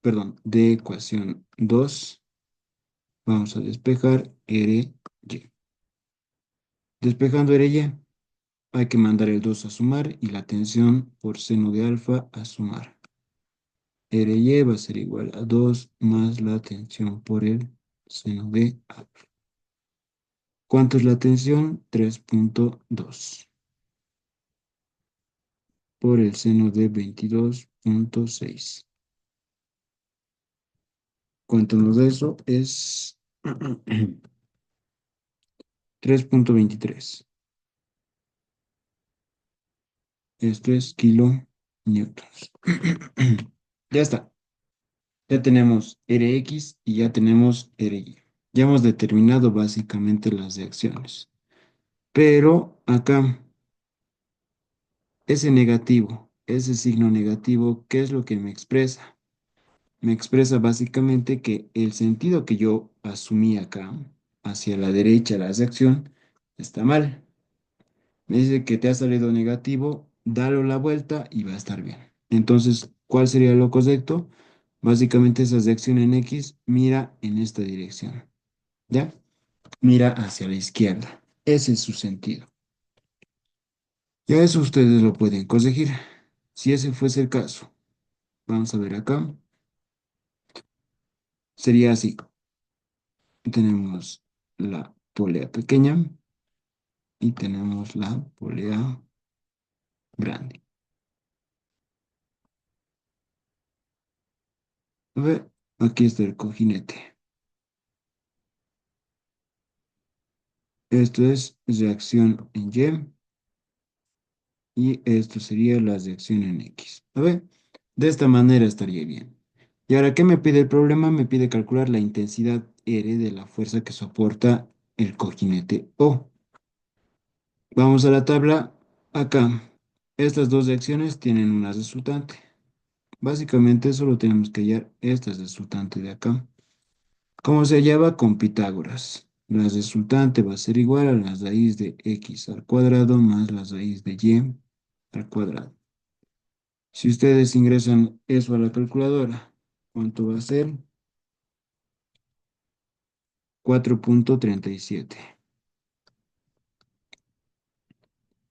perdón, de ecuación 2, vamos a despejar RY. Despejando RY, hay que mandar el 2 a sumar y la tensión por seno de alfa a sumar. RY va a ser igual a 2 más la tensión por el seno de alfa. ¿Cuánto es la tensión? 3.2 por el seno de 22.6. ¿Cuánto nos da eso? Es 3.23. Esto es kilonewtons. Ya está. Ya tenemos Rx y ya tenemos Ry. Ya hemos determinado básicamente las reacciones. Pero acá, ese negativo, ese signo negativo, ¿qué es lo que me expresa? Me expresa básicamente que el sentido que yo asumí acá, hacia la derecha, la reacción, está mal. Me dice que te ha salido negativo, dale la vuelta y va a estar bien. Entonces, ¿cuál sería lo correcto? Básicamente esa reacción en X mira en esta dirección, ¿ya? Mira hacia la izquierda. Ese es su sentido. Ya eso ustedes lo pueden conseguir. Si ese fuese el caso, vamos a ver acá. Sería así. Tenemos la polea pequeña y tenemos la polea grande. A ver, aquí está el cojinete. Esto es reacción en Y esto sería la reacción en X. A ver, de esta manera estaría bien. Y ahora, ¿qué me pide el problema? Me pide calcular la intensidad R de la fuerza que soporta el cojinete O. Vamos a la tabla acá. Estas dos reacciones tienen una resultante. Básicamente solo tenemos que hallar esta resultante de acá. ¿Cómo se hallaba? Con Pitágoras. La resultante va a ser igual a la raíz de x al cuadrado más la raíz de y al cuadrado. Si ustedes ingresan eso a la calculadora, ¿cuánto va a ser? 4,37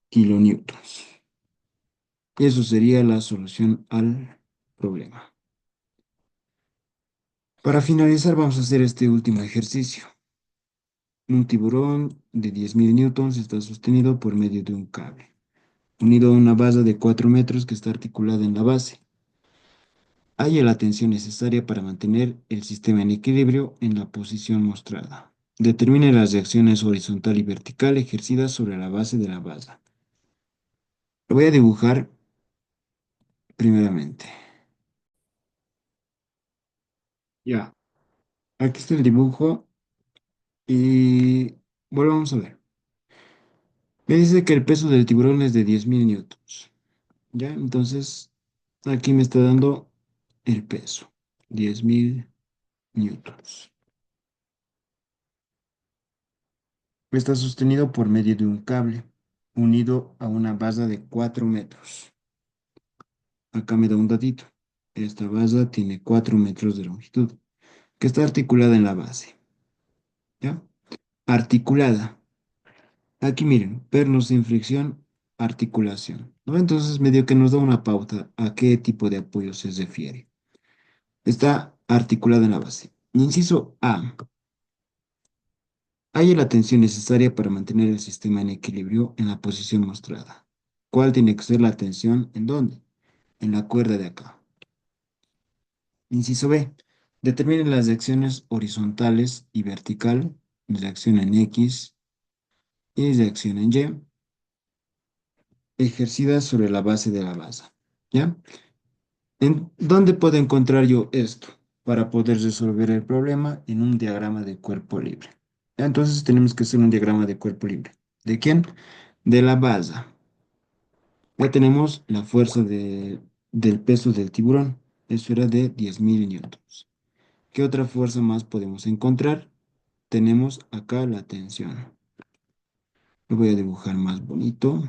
kilonewtons. Eso sería la solución al problema. Para finalizar, vamos a hacer este último ejercicio. Un tiburón de 10.000 newtons está sostenido por medio de un cable, unido a una base de 4 metros que está articulada en la base. Haya la tensión necesaria para mantener el sistema en equilibrio en la posición mostrada. Determine las reacciones horizontal y vertical ejercidas sobre la base de la base. Lo voy a dibujar primeramente. Ya, aquí está el dibujo y volvamos a ver. Me dice que el peso del tiburón es de 10.000 newtons. Ya, entonces aquí me está dando el peso, 10.000 newtons. Está sostenido por medio de un cable unido a una base de 4 metros. Acá me da un datito. Esta base tiene 4 metros de longitud, que está articulada en la base. ¿Ya? Articulada. Aquí miren, pernos sin fricción, articulación. ¿No? Entonces medio que nos da una pauta a qué tipo de apoyo se refiere. Está articulada en la base. Inciso A. Haya la tensión necesaria para mantener el sistema en equilibrio en la posición mostrada. ¿Cuál tiene que ser la tensión? ¿En dónde? En la cuerda de acá. Inciso B. Determine las reacciones horizontales y vertical, reacción en X y reacción en Y, ejercidas sobre la base de la base. ¿Ya? ¿En dónde puedo encontrar yo esto? Para poder resolver el problema en un diagrama de cuerpo libre. ¿Ya? Entonces tenemos que hacer un diagrama de cuerpo libre. ¿De quién? De la base. Ya tenemos la fuerza del peso del tiburón. Eso era de 10.000 newtons. ¿Qué otra fuerza más podemos encontrar? Tenemos acá la tensión. Lo voy a dibujar más bonito.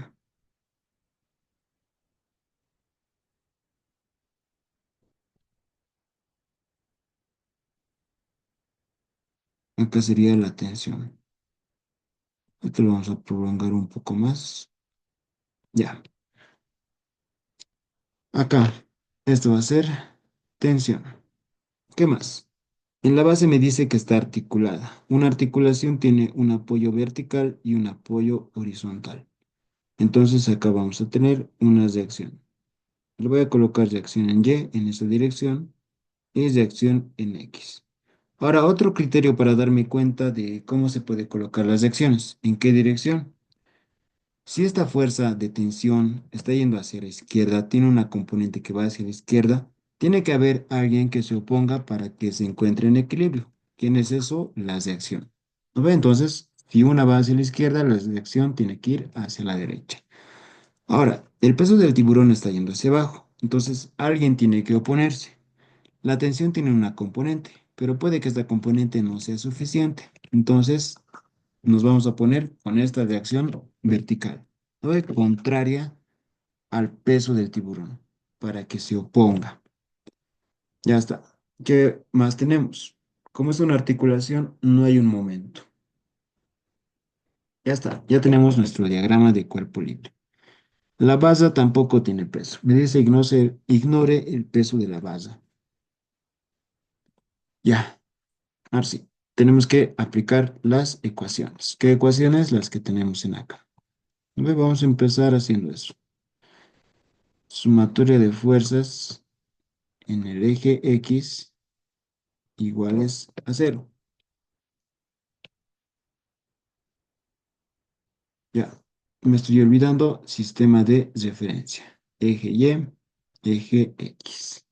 Acá sería la tensión. Esto lo vamos a prolongar un poco más. Ya. Acá. Esto va a ser tensión. ¿Qué más? En la base me dice que está articulada. Una articulación tiene un apoyo vertical y un apoyo horizontal. Entonces acá vamos a tener una reacción. Le voy a colocar reacción en Y en esa dirección y reacción en X. Ahora, otro criterio para darme cuenta de cómo se puede colocar las reacciones. ¿En qué dirección? Si esta fuerza de tensión está yendo hacia la izquierda, tiene una componente que va hacia la izquierda, tiene que haber alguien que se oponga para que se encuentre en equilibrio. ¿Quién es eso? La reacción. ¿No ve? Entonces, si una va hacia la izquierda, la reacción tiene que ir hacia la derecha. Ahora, el peso del tiburón está yendo hacia abajo, entonces alguien tiene que oponerse. La tensión tiene una componente, pero puede que esta componente no sea suficiente. Entonces, nos vamos a poner con esta reacción vertical, ¿no? Contraria al peso del tiburón, para que se oponga. Ya está. ¿Qué más tenemos? Como es una articulación, no hay un momento. Ya está. Ya tenemos nuestro diagrama de cuerpo libre. La base tampoco tiene peso. Me dice ignore el peso de la base. Ya, ahora sí. Tenemos que aplicar las ecuaciones. ¿Qué ecuaciones? Las que tenemos en acá. Vamos a empezar haciendo eso. Sumatoria de fuerzas en el eje X iguales a cero. Ya, me estoy olvidando sistema de referencia. Eje Y, eje X.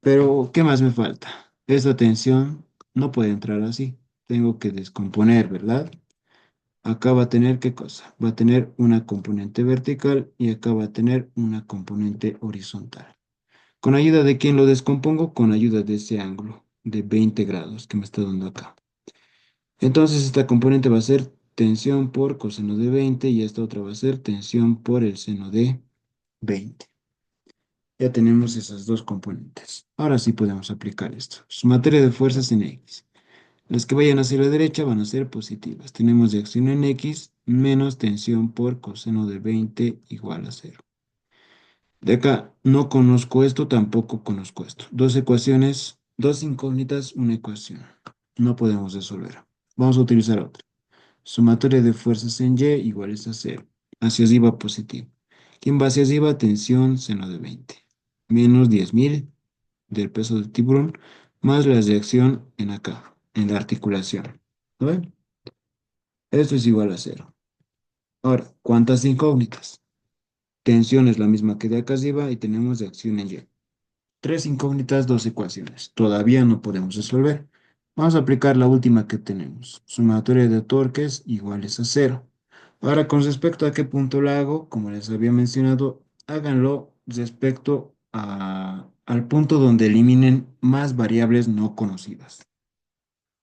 Pero, ¿qué más me falta? Esta tensión no puede entrar así. Tengo que descomponer, ¿verdad? Acá va a tener, ¿qué cosa? Va a tener una componente vertical y acá va a tener una componente horizontal. ¿Con ayuda de quién lo descompongo? Con ayuda de ese ángulo de 20 grados que me está dando acá. Entonces esta componente va a ser tensión por coseno de 20 y esta otra va a ser tensión por el seno de 20. Ya tenemos esas dos componentes. Ahora sí podemos aplicar esto. Sumatoria de fuerzas en X. Las que vayan hacia la derecha van a ser positivas. Tenemos de acción en X menos tensión por coseno de 20 igual a cero. De acá no conozco esto, tampoco conozco esto. Dos ecuaciones, dos incógnitas, una ecuación. No podemos resolver. Vamos a utilizar otra. Sumatoria de fuerzas en Y iguales a cero. Hacia arriba positivo. ¿Quién va hacia arriba? Tensión seno de 20. Menos 10.000 del peso del tiburón, más la reacción en acá, en la articulación. ¿No ven? Esto es igual a cero. Ahora, ¿cuántas incógnitas? Tensión es la misma que de acá arriba y tenemos reacción en Y. Tres incógnitas, dos ecuaciones. Todavía no podemos resolver. Vamos a aplicar la última que tenemos. Sumatoria de torques iguales a cero. Ahora, con respecto a qué punto la hago, como les había mencionado, háganlo respecto al punto donde eliminen más variables no conocidas.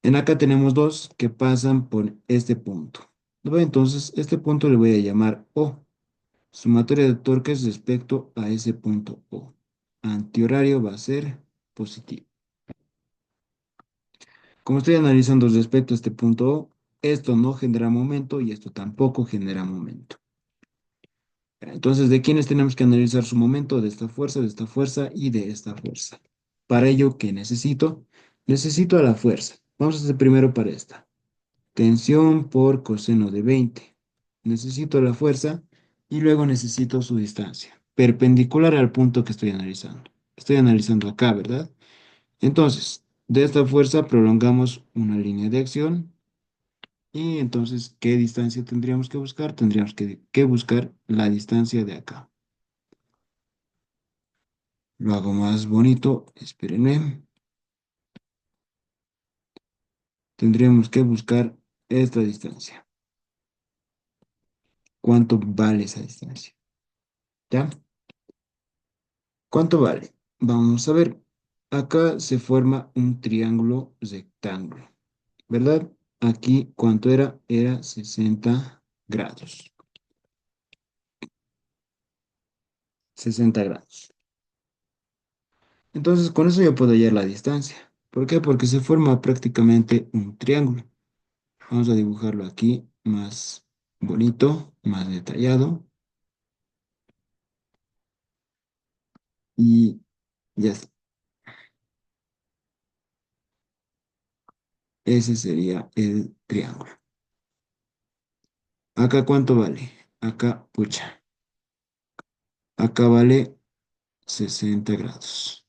En acá tenemos dos que pasan por este punto. ¿No? Entonces, este punto le voy a llamar O. Sumatoria de torques respecto a ese punto O. Antihorario va a ser positivo. Como estoy analizando respecto a este punto O, esto no genera momento y esto tampoco genera momento. Entonces, ¿de quiénes tenemos que analizar su momento? De esta fuerza y de esta fuerza. Para ello, ¿qué necesito? Necesito a la fuerza. Vamos a hacer primero para esta. Tensión por coseno de 20. Necesito la fuerza y luego necesito su distancia, perpendicular al punto que estoy analizando. Estoy analizando acá, ¿verdad? Entonces, de esta fuerza prolongamos una línea de acción y entonces, ¿qué distancia tendríamos que buscar? Tendríamos que buscar la distancia de acá. Lo hago más bonito, espérenme. Tendríamos que buscar esta distancia. ¿Cuánto vale esa distancia? ¿Ya? ¿Cuánto vale? Vamos a ver. Acá se forma un triángulo rectángulo, ¿verdad? Aquí, ¿cuánto era? Era 60 grados. 60 grados. Entonces, con eso yo puedo hallar la distancia. ¿Por qué? Porque se forma prácticamente un triángulo. Vamos a dibujarlo aquí más bonito, más detallado. Y ya está. Ese sería el triángulo. ¿Acá cuánto vale? Acá, pucha. Acá vale 60 grados.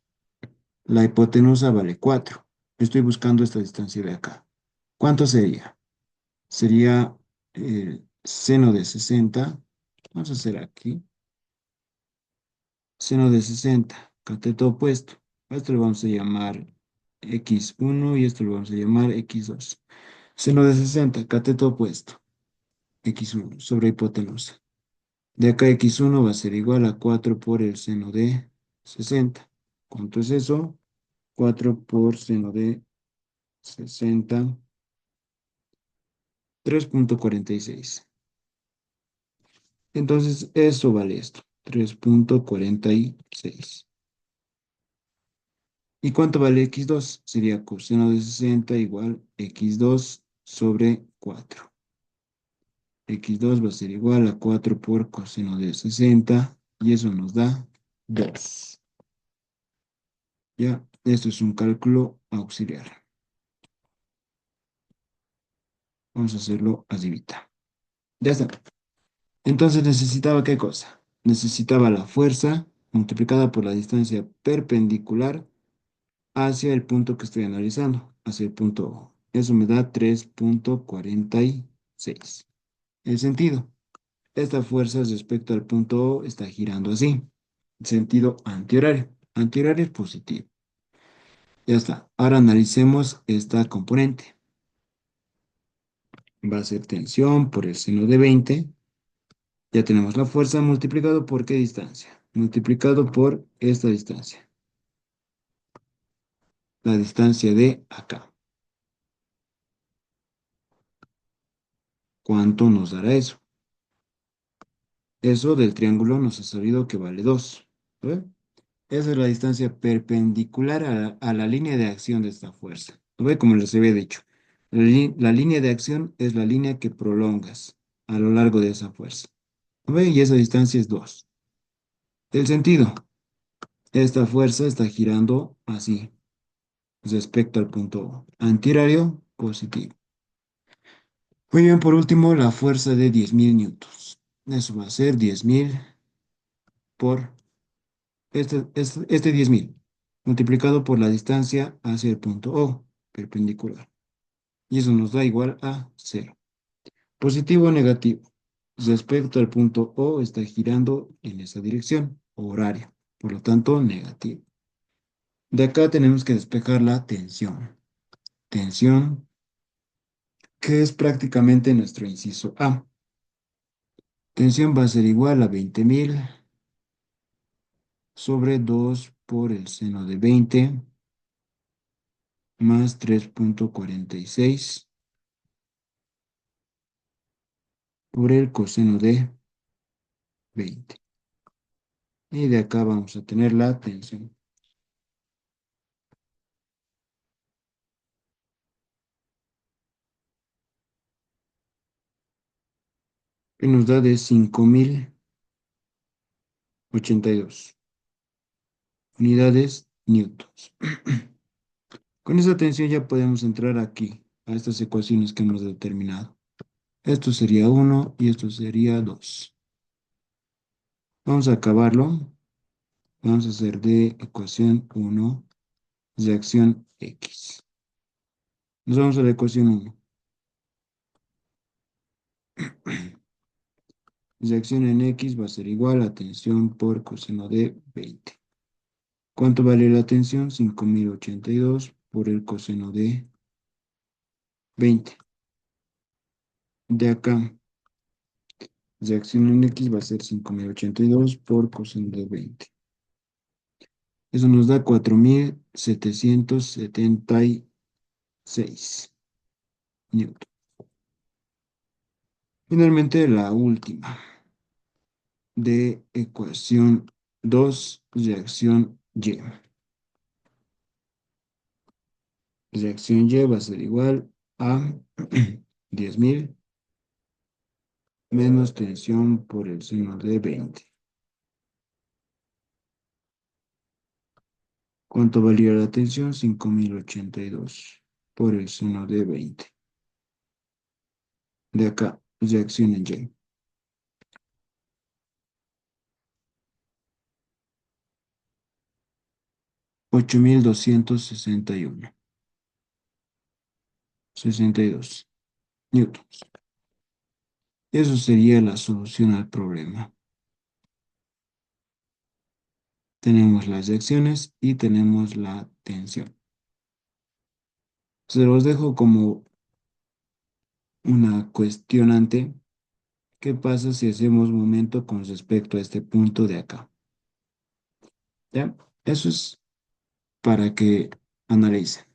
La hipotenusa vale 4. Estoy buscando esta distancia de acá. ¿Cuánto sería? Sería el seno de 60. Vamos a hacer aquí. Seno de 60. Cateto opuesto. A esto le vamos a llamar x1 y esto lo vamos a llamar x2. Seno de 60. Cateto opuesto. X1 sobre hipotenusa. De acá x1 va a ser igual a 4 por el seno de 60. ¿Cuánto es eso? 4 por seno de 60. 3,46. Entonces, eso vale esto. 3,46. ¿Y cuánto vale x2? Sería coseno de 60 igual x2 sobre 4. x2 va a ser igual a 4 por coseno de 60 y eso nos da 2. Ya, esto es un cálculo auxiliar. Vamos a hacerlo así. Ya está. Entonces necesitaba ¿qué cosa? Necesitaba la fuerza multiplicada por la distancia perpendicular hacia el punto que estoy analizando, hacia el punto O. Eso me da 3,46. El sentido. Esta fuerza respecto al punto O está girando así. Sentido antihorario. Antihorario es positivo. Ya está. Ahora analicemos esta componente. Va a ser tensión por el seno de 20. Ya tenemos la fuerza multiplicado por qué distancia. Multiplicado por esta distancia. La distancia de acá. ¿Cuánto nos dará eso? Eso del triángulo nos ha salido que vale 2. ¿Ve? Esa es la distancia perpendicular a la línea de acción de esta fuerza. ¿Lo ve? Como les había dicho. La línea de acción es la línea que prolongas a lo largo de esa fuerza. ¿Lo ve? Y esa distancia es 2. El sentido. Esta fuerza está girando así respecto al punto O. Antihorario, positivo. Muy bien, por último, la fuerza de 10.000 newtons. Eso va a ser 10.000 por este 10.000 multiplicado por la distancia hacia el punto O, perpendicular. Y eso nos da igual a 0. Positivo o negativo. Respecto al punto O está girando en esa dirección, horaria. Por lo tanto, negativo. De acá tenemos que despejar la tensión. Tensión, que es prácticamente nuestro inciso A. Tensión va a ser igual a 20.000 sobre 2 por el seno de 20 más 3,46 por el coseno de 20. Y de acá vamos a tener la tensión, que nos da de 5.082 unidades newtons. Con esa tensión ya podemos entrar aquí, a estas ecuaciones que hemos determinado. Esto sería 1 y esto sería 2. Vamos a acabarlo. Vamos a hacer de ecuación 1 reacción X. Nos vamos a la ecuación 1. Reacción en X va a ser igual a tensión por coseno de 20. ¿Cuánto vale la tensión? 5.082 por el coseno de 20. De acá, reacción en X va a ser 5.082 por coseno de 20. Eso nos da 4.776 newton. Finalmente, la última de ecuación 2, reacción Y. Reacción Y va a ser igual a 10.000 menos tensión por el seno de 20. ¿Cuánto valía la tensión? 5.082 por el seno de 20. De acá, reacción en Y. 8.261,62 newtons. Eso sería la solución al problema. Tenemos las reacciones y tenemos la tensión. Se los dejo como una cuestionante. ¿Qué pasa si hacemos momento con respecto a este punto de acá? ¿Ya? Eso es para que analicen.